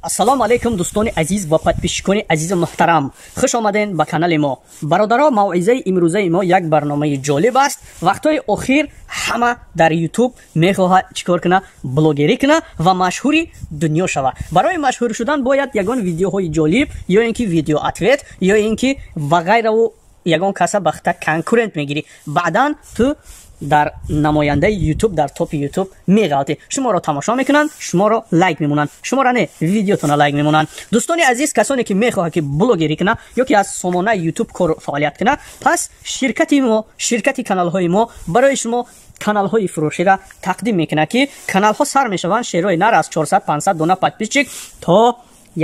السلام علیکم دوستان عزیز و پادپیشکان عزیز محترم، خوش آمدین به کانال ما. برادرها، موعظه امروزه ما یک برنامه جالب است. وقتای اخیر همه در یوتیوب میخواهد چیکار کنه؟ بلاگری کنه و مشهوری دنیا شوه. برای مشهور شدن باید یگان ویدیوهای جالب یا اینکه ویدیو اتویت یا اینکه و غیره و یگان کسا بخته کنکورنت میگیری. بعداً تو در نماینده یوتیوب در توپ یوتیوب میگاتی، شما را تماشا میکنن، شما را لایک میمونن، شما را نه ویدیوتون را لایک میمونن. دوستان عزیز، کسانی که میخواه که بلاگری کنه یا که از سامانه یوتیوب کار فعالیت کنه، پس شرکت کانال های ما برای شما کانال های فروشی را تقدیم میکنه که کانال ها سر میشوند شیرای نر از 400-500 دانه پادپیشک تا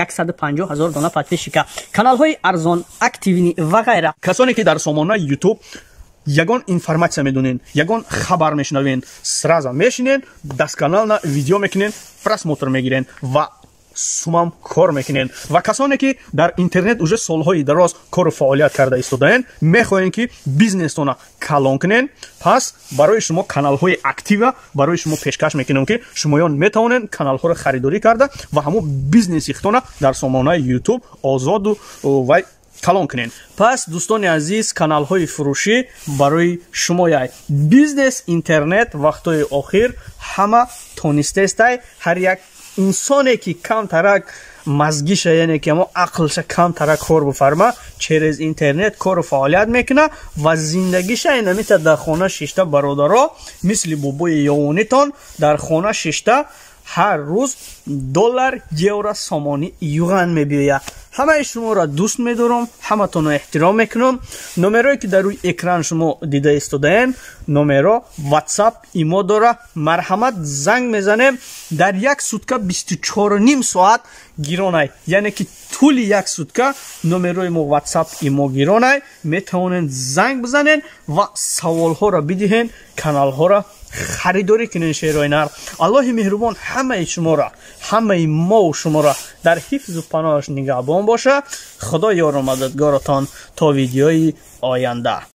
150,000 دانه پادپیشک، کانال های ارزان، اکتیوینی و غیره. کسانی که در سامانه یوتیوب یگان اینفورماسیون میدونین، یگان خبر میشنوین، سرازا میشینین، دست کانال نا ویدیو میکنین، پراسموتر میگیرین و سومم کار میکنین. و کسانی که در اینترنت уже سالهای دراز کار و فعالیت کرده ایستادین، میخواین که بیزنستون کلان کنین، پس برای شما کانال های اکتیو برای شما پیشکش میکنم که شمایان میتونین کانال ها رو خریداری کرده و همو بیزنس اختونه در سامانه یوتیوب آزاد و کلان کنین. پس دوستان عزیز، کانال های فروشی برای شما یای بیزنس اینترنت وقتای آخر همه تونسته است. هر یک انسانی که کم ترک مزگیش، یعنی که ما عقلش کم ترک کار بفرما، چرز اینترنت کار و فعالیت میکنه و زندگیش اینمیت در خانه ششته برادرها مثل بابای یوانیتان در خانه ششته هر روز دلار، یورو، سامانی، یوغن میبیاید. همه شما را دوست میدارم، همه تون را احترام میکنم. نمرایی که در روی اکران شما دیده استودین، نمره واتساپ ایمو داره. مرحمت زنگ میزنیم، در یک سوتکه 24.5 ساعت گیرانه، یعنی که طول یک سوتکه نمرای ما واتساپ ایمو گیرانه. میتونین زنگ بزنین و سوال ها را بدهین، کانال ها را خریداری کنین. شیرای نر، الله مهربان همه شما را، همه ما و شما را در حفظ و پناهش نگهبان باشه. خدا یار و مددگارتان تا ویدیوی آینده.